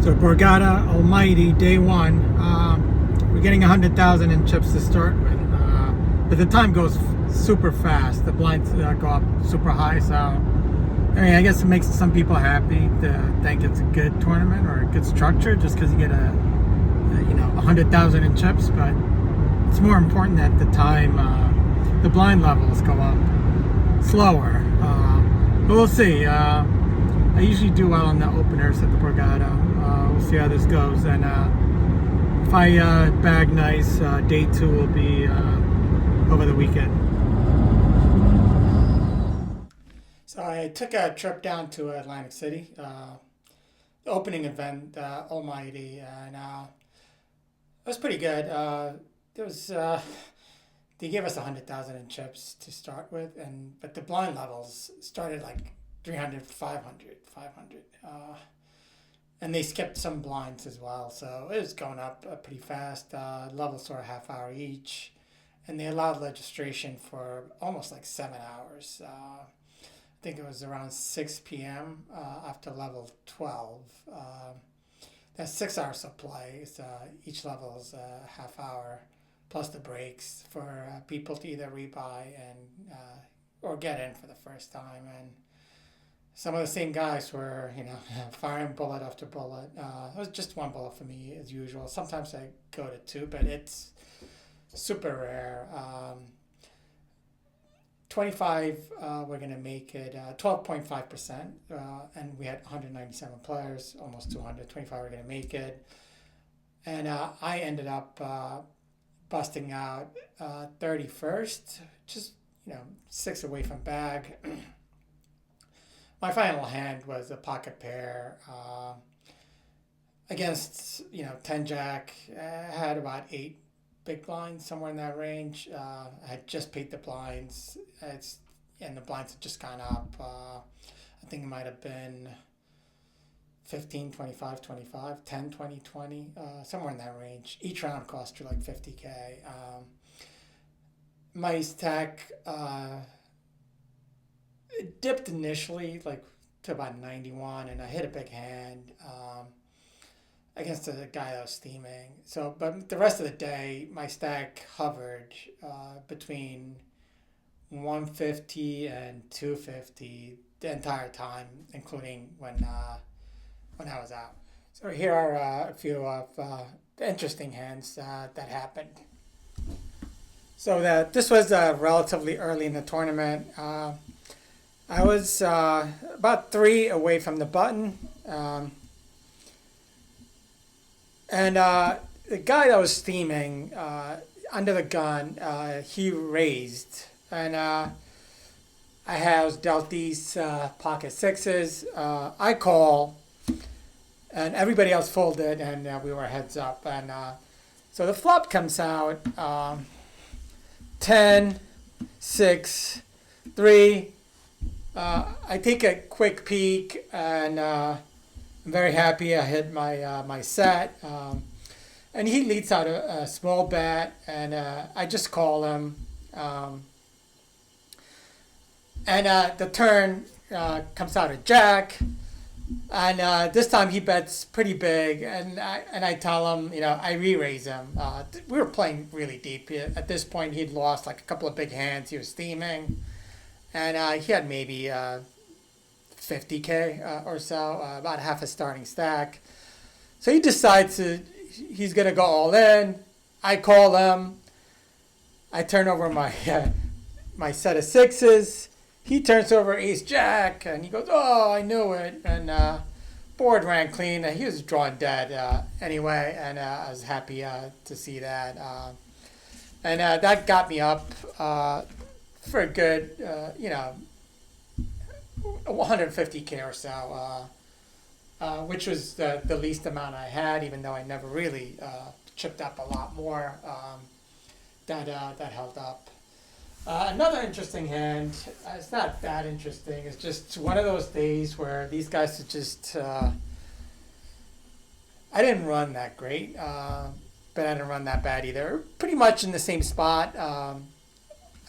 So Borgata Almighty, day one. We're getting 100,000 in chips to start with, but the time goes super fast. The blinds go up super high, so I mean, I guess it makes some people happy to think it's a good tournament or a good structure just because you get a 100,000 in chips. But it's more important that the time, the blind levels go up slower. But we'll see. I usually do well on the openers at the Borgata. We'll see how this goes, and if I bag nice, day two will be over the weekend. So I took a trip down to Atlantic City, the opening event, Almighty, and it was pretty good. There was they gave us 100,000 in chips to start with, but the blind levels started like 300, 500, 500. And they skipped some blinds as well, so it was going up pretty fast. Levels were a half hour each, and they allowed registration for almost like 7 hours. I think it was around 6 p.m. After level 12. That's 6 hours of play. So each level is a half hour plus the breaks for people to either rebuy and or get in for the first time. And some of the same guys were, firing bullet after bullet. It was just one bullet for me as usual. Sometimes I go to two, but it's super rare. 25, we're going to make it 12.5%, and we had 197 players, almost 200. 25 we're going to make it. And I ended up busting out 31st, just, 6 away from bag. My final hand was a pocket pair against, 10 jack. I had about 8 big blinds, somewhere in that range. I had just paid the blinds, and the blinds had just gone up. I think it might have been 15, 25, 25, 10, 20, 20, somewhere in that range. Each round cost you like 50K. My stack it dipped initially like to about 91, and I hit a big hand against a guy that was steaming. So, but the rest of the day, my stack hovered between 150 and 250 the entire time, including when I was out. So here are a few of the interesting hands that happened. So this was relatively early in the tournament. I was about 3 away from the button. And the guy that was steaming under the gun, he raised. And I was dealt these pocket sixes. I call, and everybody else folded, and we were heads up. And so the flop comes out 10, 6, 3. I take a quick peek, and I'm very happy I hit my set. And he leads out a small bet, and I just call him. And the turn comes out a jack, and this time he bets pretty big, and I tell him, I re-raise him. We were playing really deep. At this point, he'd lost like a couple of big hands. He was steaming. And he had maybe 50K or so, about half a starting stack. So he decides he's going to go all in. I call him. I turn over my set of sixes. He turns over ace jack, and he goes, "Oh, I knew it." And board ran clean. He was drawing dead anyway, and I was happy to see that. And that got me up for a good, 150K or so, which was the least amount I had, even though I never really chipped up a lot more. That held up. Another interesting hand. It's not that interesting. It's just one of those days where these guys are just. I didn't run that great, but I didn't run that bad either. Pretty much in the same spot.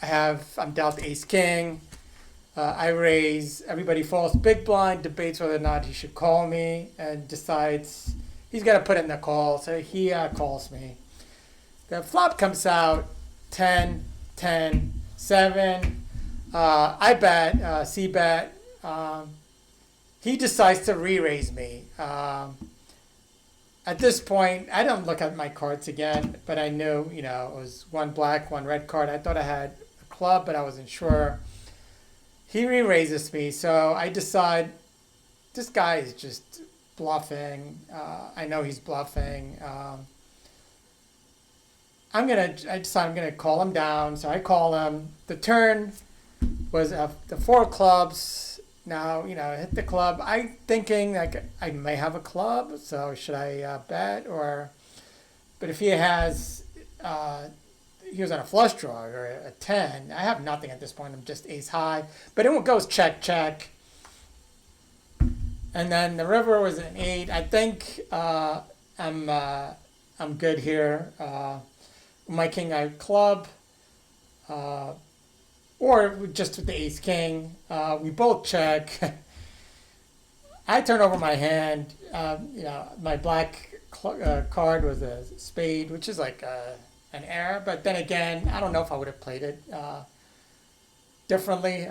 I'm dealt ace king. I raise. Everybody falls big blind, debates whether or not he should call me, and decides he's got to put in the call. So he calls me. The flop comes out 10, 10, 7. I bet, C bet. He decides to re-raise me. At this point, I don't look at my cards again, but I knew, it was one black, one red card. I thought I had a club, but I wasn't sure. He re-raises me, so I decide this guy is just bluffing. I know he's bluffing. I decide I'm gonna call him down. So I call him. The turn was the 4 clubs. Now, I hit the club. I'm thinking like I may have a club, so should I bet or? But if he has, he was on a flush draw or a 10. I have nothing at this point. I'm just ace high. But it goes check check. And then the river was an 8. I think I'm good here. My king I club. Or just with the ace king, we both check. I turn over my hand. My black card was a spade, which is like an error. But then again, I don't know if I would have played it differently.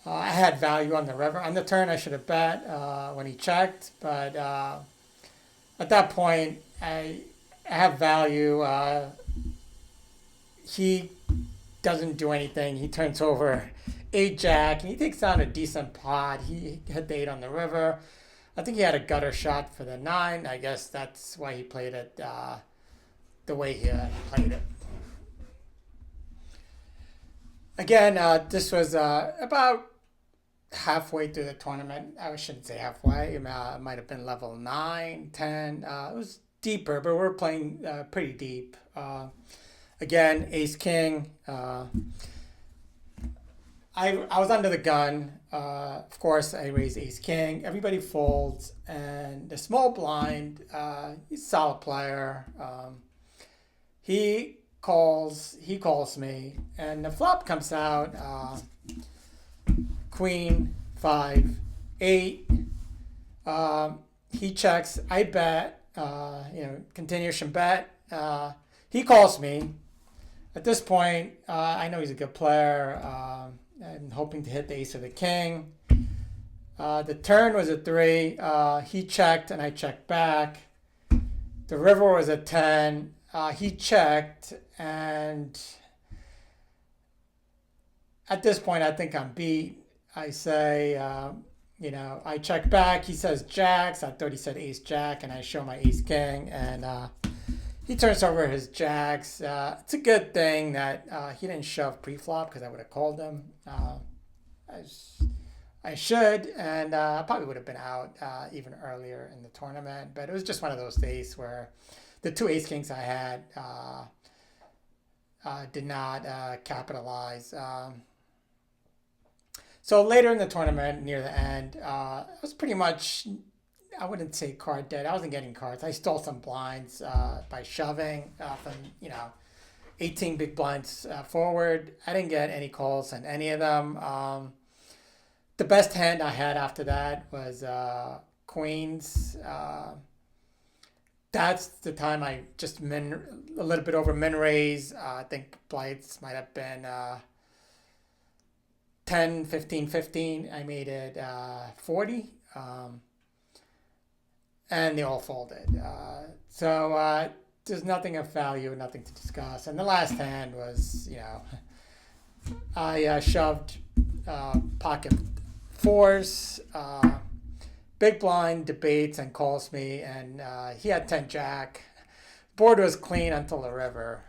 I had value on the river. On the turn, I should have bet when he checked. But at that point, I have value. He doesn't do anything. He turns over 8 jack, and he takes down a decent pot. He hit the 8 on the river. I think he had a gutter shot for the 9. I guess that's why he played it the way he played it. Again, this was about halfway through the tournament. I shouldn't say halfway. It might have been level 9, 10. It was deeper, but we're playing pretty deep. Again, ace king. I was under the gun. Of course, I raised ace king. Everybody folds, and the small blind. He's a solid player. He calls me, and the flop comes out. Queen 5 8. He checks. I bet. Continuation bet. He calls me. At this point, I know he's a good player. I'm hoping to hit the ace or the king. The turn was a 3. He checked, and I checked back. The river was a 10. He checked, and at this point, I think I'm beat. I say, I check back. He says jacks. I thought he said ace jack, and I show my ace king, and he turns over his jacks. It's a good thing that he didn't shove pre-flop because I would have called him. I should, and probably would have been out even earlier in the tournament. But it was just one of those days where the 2 ace kings I had did not capitalize. So later in the tournament, near the end, it was pretty much, I wouldn't say card dead. I wasn't getting cards. I stole some blinds by shoving from, 18 big blinds forward. I didn't get any calls on any of them. The best hand I had after that was queens. That's the time I just a little bit over min raise. I think blights might have been 10, 15, 15. I made it 40. And they all folded. So there's nothing of value, nothing to discuss. And the last hand was, I shoved pocket 4s, big blind debates and calls me, and he had 10 jack. Board was clean until the river.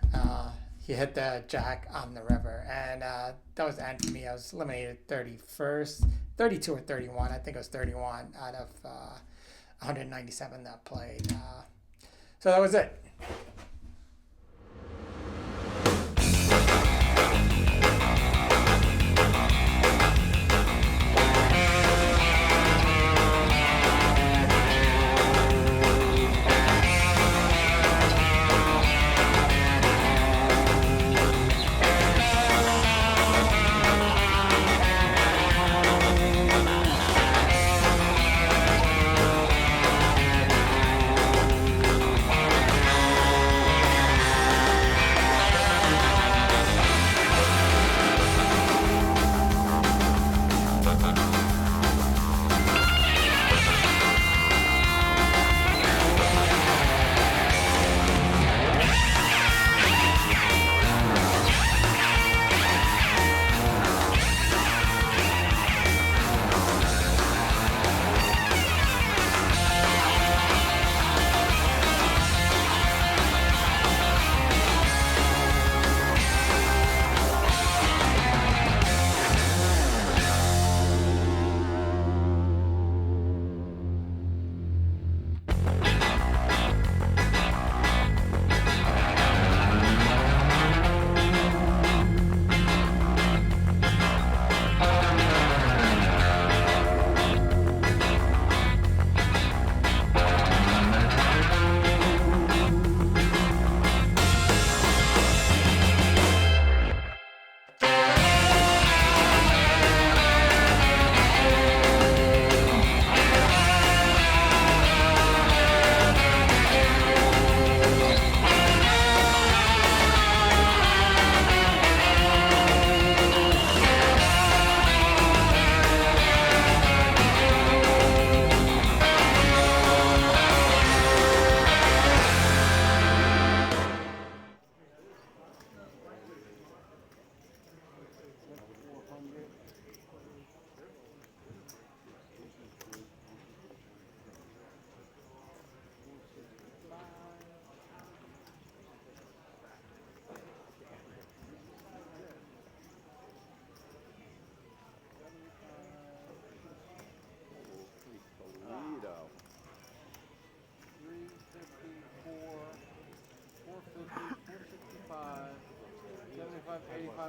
He hit the jack on the river, and that was the end for me. I was eliminated 31st, 32 or 31. I think it was 31 out of 197 that played. So that was it.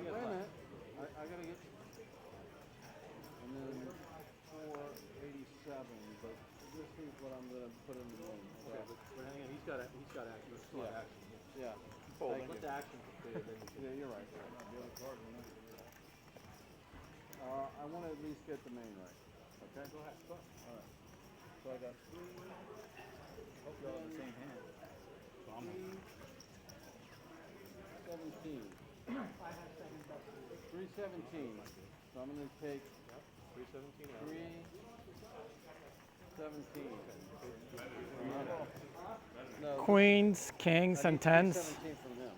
wait a minute. I gotta get. And then 487, but this is what I'm gonna put in the room. So. Okay, but hang on, he's got action. Let's start action. Yeah. Like, let the action prepare, then you can. Yeah, you're right. I want to at least get the main right. Okay. Go ahead. Go ahead. All right. So I got three. Hope you're all in the same hand. So I'm 17. 317. So I'm going to take 317 out. 317. No, Queens, kings, and tens. 317 from him.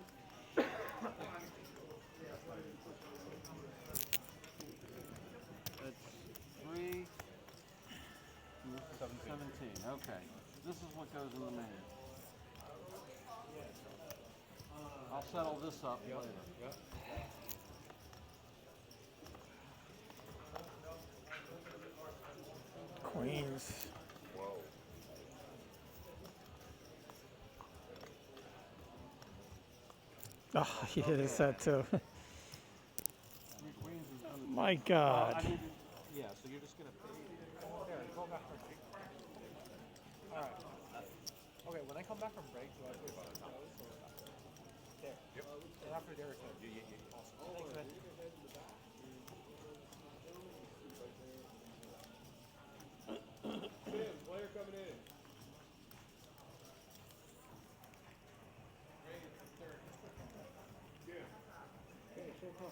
It's 317. Okay. This is what goes in the main. I'll settle this up later. Yep. Queens. Whoa. Oh, he hit his set too. Three queens is gonna My I God. need to, yeah, so you're just going to pay. there. Go back from break. All right. Okay, when I come back from break, do I pay by the nose or after? There. Yep. Or after Derek said. Yeah. Awesome. Thanks, man. Player coming in. Okay, so far.